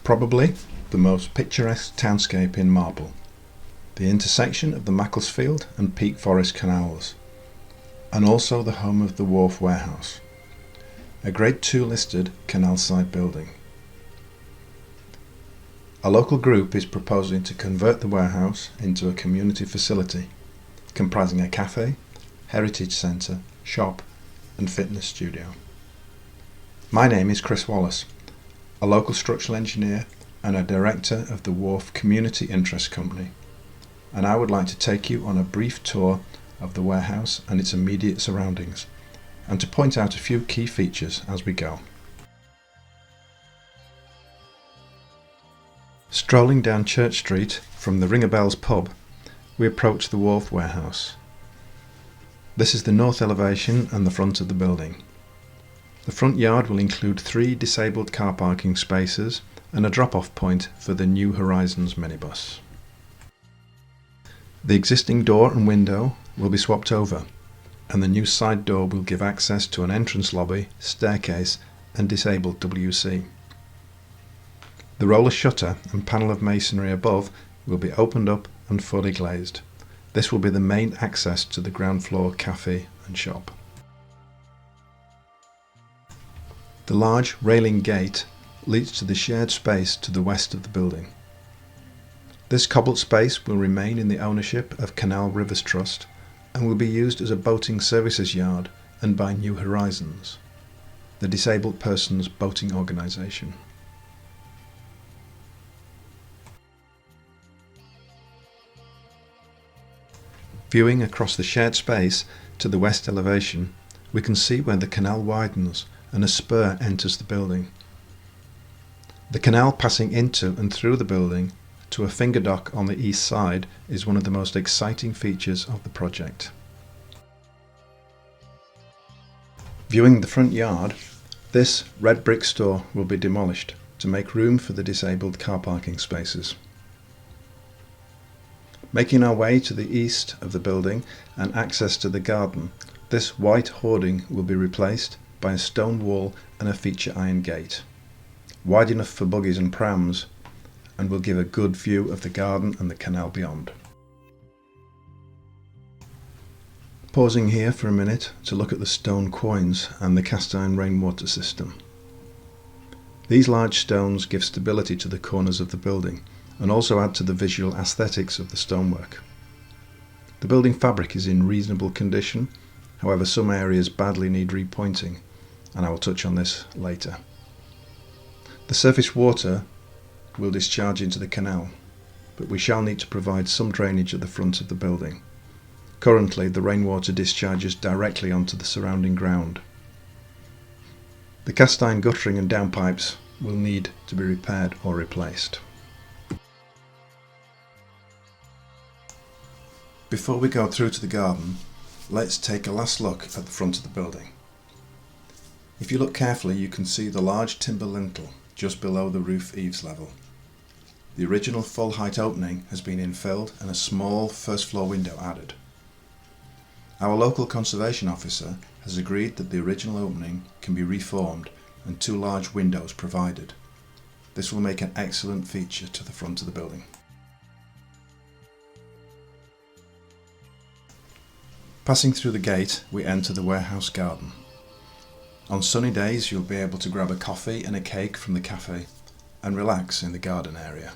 Probably the most picturesque townscape in Marble, the intersection of the Macclesfield and Peak Forest canals, and also the home of the Wharf Warehouse, a Grade 2 listed canal side building. A local group is proposing to convert the warehouse into a community facility comprising a cafe, heritage centre, shop and fitness studio. My name is Chris Wallace, a local structural engineer and a director of the Wharf Community Interest Company, and I would like to take you on a brief tour of the warehouse and its immediate surroundings, and to point out a few key features as we go. Strolling down Church Street from the Ring o' Bells pub, we approach the Wharf Warehouse. This is the north elevation and the front of the building. The front yard will include 3 disabled car parking spaces and a drop-off point for the New Horizons minibus. The existing door and window will be swapped over, and the new side door will give access to an entrance lobby, staircase and disabled WC. The roller shutter and panel of masonry above will be opened up and fully glazed. This will be the main access to the ground floor cafe and shop. The large railing gate leads to the shared space to the west of the building. This cobbled space will remain in the ownership of Canal Rivers Trust and will be used as a boating services yard and by New Horizons, the disabled persons boating organisation. Viewing across the shared space to the west elevation, we can see where the canal widens and a spur enters the building. The canal passing into and through the building to a finger dock on the east side is one of the most exciting features of the project. Viewing the front yard, this red brick store will be demolished to make room for the disabled car parking spaces. Making our way to the east of the building and access to the garden, this white hoarding will be replaced by a stone wall and a feature iron gate, wide enough for buggies and prams, and will give a good view of the garden and the canal beyond. Pausing here for a minute to look at the stone quoins and the cast iron rainwater system. These large stones give stability to the corners of the building and also add to the visual aesthetics of the stonework. The building fabric is in reasonable condition, however some areas badly need repointing, and I will touch on this later. The surface water will discharge into the canal, but we shall need to provide some drainage at the front of the building. Currently, the rainwater discharges directly onto the surrounding ground. The cast iron guttering and downpipes will need to be repaired or replaced. Before we go through to the garden, let's take a last look at the front of the building. If you look carefully, you can see the large timber lintel just below the roof eaves level. The original full height opening has been infilled and a small first floor window added. Our local conservation officer has agreed that the original opening can be reformed and 2 large windows provided. This will make an excellent feature to the front of the building. Passing through the gate, we enter the warehouse garden. On sunny days you'll be able to grab a coffee and a cake from the cafe and relax in the garden area.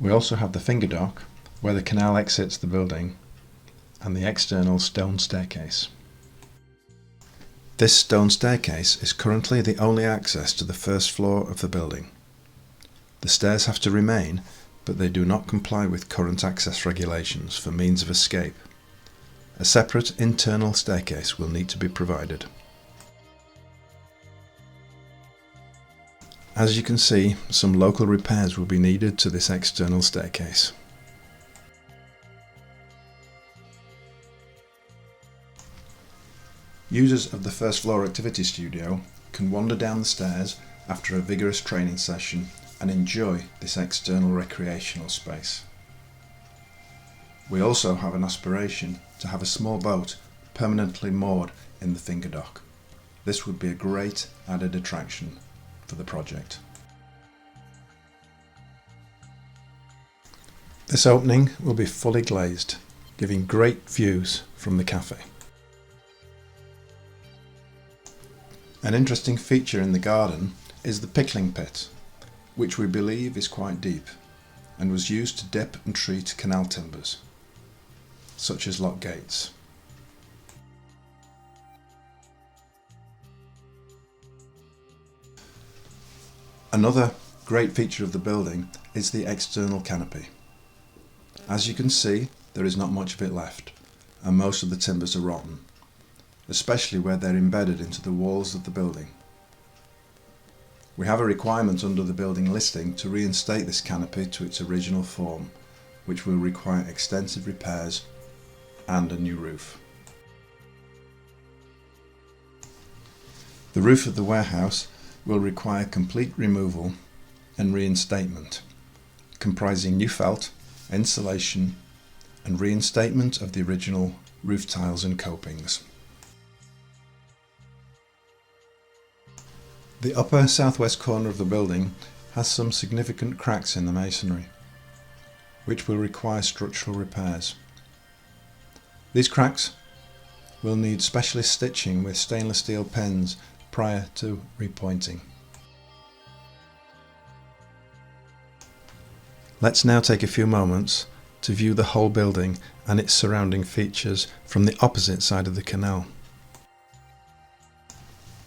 We also have the finger dock where the canal exits the building and the external stone staircase. This stone staircase is currently the only access to the first floor of the building. The stairs have to remain, but they do not comply with current access regulations for means of escape. A separate internal staircase will need to be provided. As you can see, some local repairs will be needed to this external staircase. Users of the first floor activity studio can wander down the stairs after a vigorous training session and enjoy this external recreational space. We also have an aspiration to have a small boat permanently moored in the finger dock. This would be a great added attraction for the project. This opening will be fully glazed, giving great views from the cafe. An interesting feature in the garden is the pickling pit, which we believe is quite deep and was used to dip and treat canal timbers, such as lock gates. Another great feature of the building is the external canopy. As you can see, there is not much of it left, and most of the timbers are rotten, especially where they're embedded into the walls of the building. We have a requirement under the building listing to reinstate this canopy to its original form, which will require extensive repairs and a new roof. The roof of the warehouse will require complete removal and reinstatement, comprising new felt, insulation and reinstatement of the original roof tiles and copings. The upper southwest corner of the building has some significant cracks in the masonry, which will require structural repairs. These cracks will need specialist stitching with stainless steel pins prior to repointing. Let's now take a few moments to view the whole building and its surrounding features from the opposite side of the canal.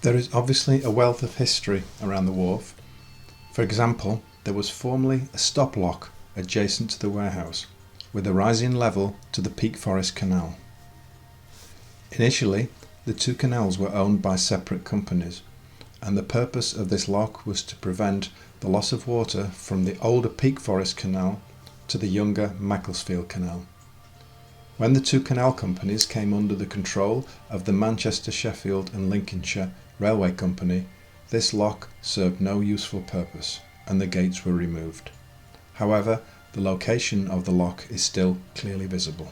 There is obviously a wealth of history around the wharf. For example, there was formerly a stop lock adjacent to the warehouse, with a rising level to the Peak Forest Canal. Initially, the two canals were owned by separate companies, and the purpose of this lock was to prevent the loss of water from the older Peak Forest Canal to the younger Macclesfield Canal. When the two canal companies came under the control of the Manchester, Sheffield and Lincolnshire Railway Company, this lock served no useful purpose and the gates were removed. However, the location of the lock is still clearly visible.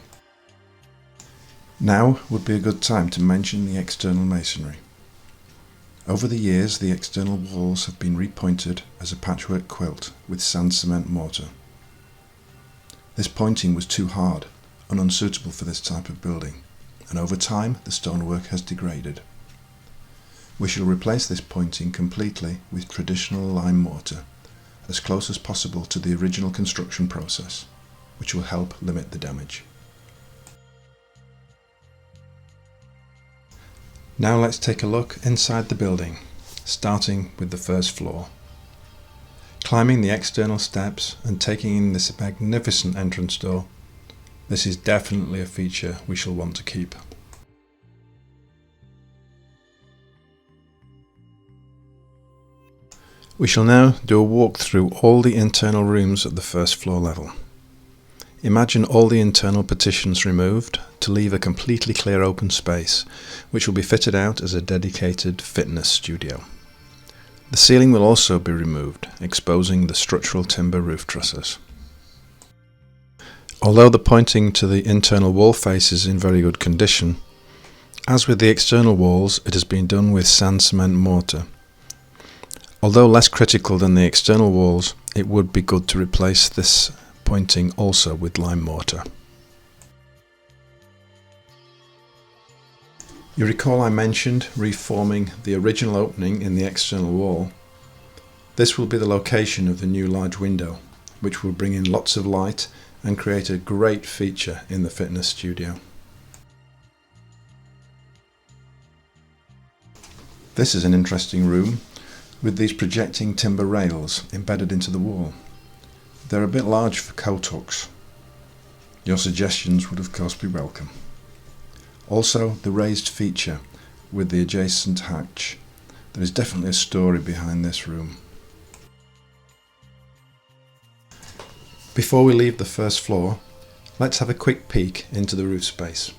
Now would be a good time to mention the external masonry. Over the years, the external walls have been repointed as a patchwork quilt with sand cement mortar. This pointing was too hard and unsuitable for this type of building, and over time the stonework has degraded. We shall replace this pointing completely with traditional lime mortar, as close as possible to the original construction process, which will help limit the damage. Now let's take a look inside the building, starting with the first floor. Climbing the external steps and taking in this magnificent entrance door, this is definitely a feature we shall want to keep. We shall now do a walk through all the internal rooms at the first floor level. Imagine all the internal partitions removed to leave a completely clear open space, which will be fitted out as a dedicated fitness studio. The ceiling will also be removed, exposing the structural timber roof trusses. Although the pointing to the internal wall face is in very good condition, as with the external walls, it has been done with sand cement mortar. Although less critical than the external walls, it would be good to replace this pointing also with lime mortar. You recall I mentioned reforming the original opening in the external wall. This will be the location of the new large window, which will bring in lots of light and create a great feature in the fitness studio. This is an interesting room with these projecting timber rails embedded into the wall. They're a bit large for coat hooks. Your suggestions would of course be welcome. Also, the raised feature with the adjacent hatch. There is definitely a story behind this room. Before we leave the first floor, let's have a quick peek into the roof space.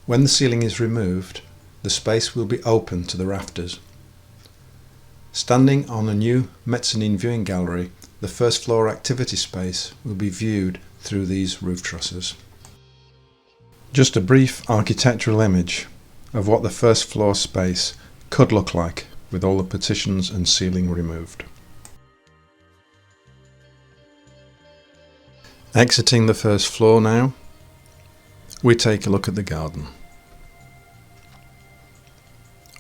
When the ceiling is removed, the space will be open to the rafters. Standing on a new mezzanine viewing gallery, the first floor activity space will be viewed through these roof trusses. Just a brief architectural image of what the first floor space could look like with all the partitions and ceiling removed. Exiting the first floor now, we take a look at the garden.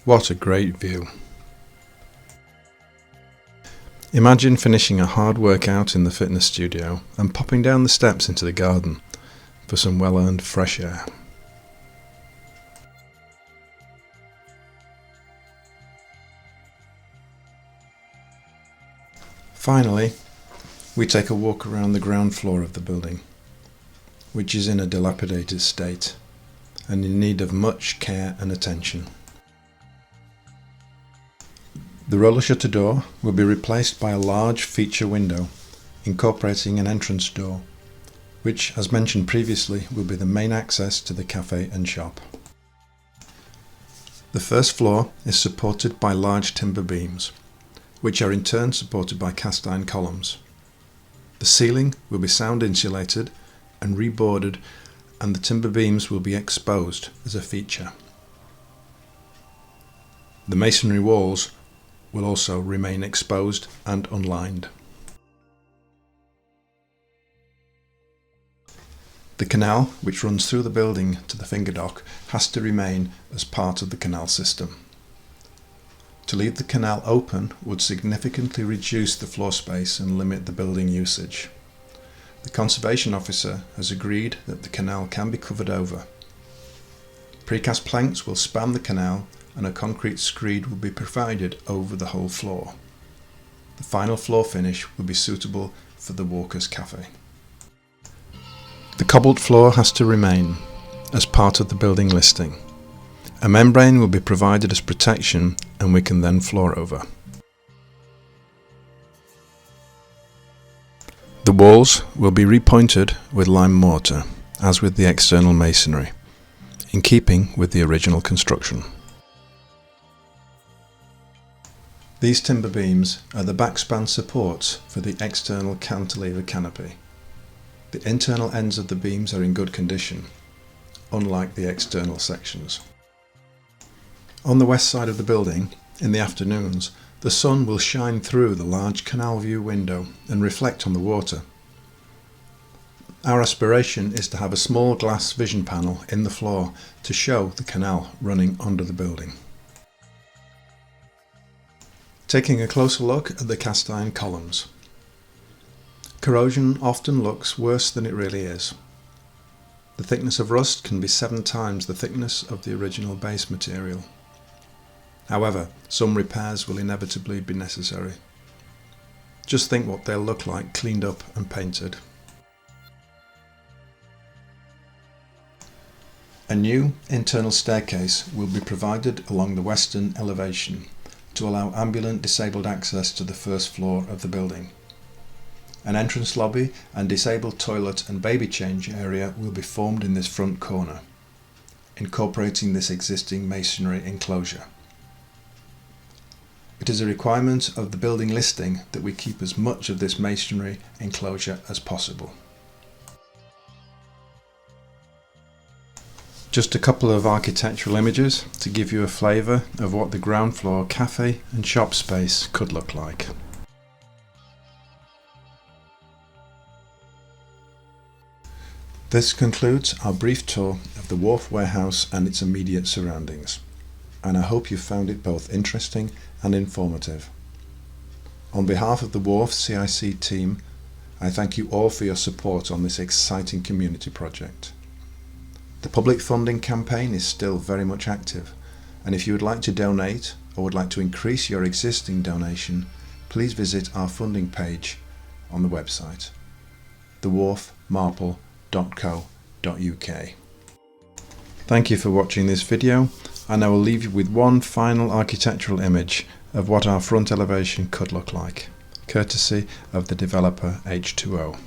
What a great view! Imagine finishing a hard workout in the fitness studio and popping down the steps into the garden for some well-earned fresh air. Finally, we take a walk around the ground floor of the building, which is in a dilapidated state and in need of much care and attention. The roller shutter door will be replaced by a large feature window incorporating an entrance door, which, as mentioned previously, will be the main access to the cafe and shop. The first floor is supported by large timber beams, which are in turn supported by cast iron columns. The ceiling will be sound insulated and reboarded, and the timber beams will be exposed as a feature. The masonry walls will also remain exposed and unlined. The canal, which runs through the building to the finger dock, has to remain as part of the canal system. To leave the canal open would significantly reduce the floor space and limit the building usage. The Conservation Officer has agreed that the canal can be covered over. Precast planks will span the canal and a concrete screed will be provided over the whole floor. The final floor finish will be suitable for the Walkers Cafe. The cobbled floor has to remain as part of the building listing. A membrane will be provided as protection and we can then floor over. The walls will be repointed with lime mortar, as with the external masonry, in keeping with the original construction. These timber beams are the backspan supports for the external cantilever canopy. The internal ends of the beams are in good condition, unlike the external sections. On the west side of the building, in the afternoons, the sun will shine through the large canal view window and reflect on the water. Our aspiration is to have a small glass vision panel in the floor to show the canal running under the building. Taking a closer look at the cast iron columns. Corrosion often looks worse than it really is. The thickness of rust can be 7 times the thickness of the original base material. However, some repairs will inevitably be necessary. Just think what they'll look like cleaned up and painted. A new internal staircase will be provided along the western elevation to allow ambulant disabled access to the first floor of the building. An entrance lobby and disabled toilet and baby change area will be formed in this front corner, incorporating this existing masonry enclosure. It is a requirement of the building listing that we keep as much of this masonry enclosure as possible. Just a couple of architectural images to give you a flavour of what the ground floor cafe and shop space could look like. This concludes our brief tour of the Wharf Warehouse and its immediate surroundings, and I hope you found it both interesting and informative. On behalf of the Wharf CIC team, I thank you all for your support on this exciting community project. The public funding campaign is still very much active, and if you would like to donate or would like to increase your existing donation, please visit our funding page on the website, thewharfmarple.co.uk. Thank you for watching this video, and I will leave you with one final architectural image of what our front elevation could look like, courtesy of the developer H2O.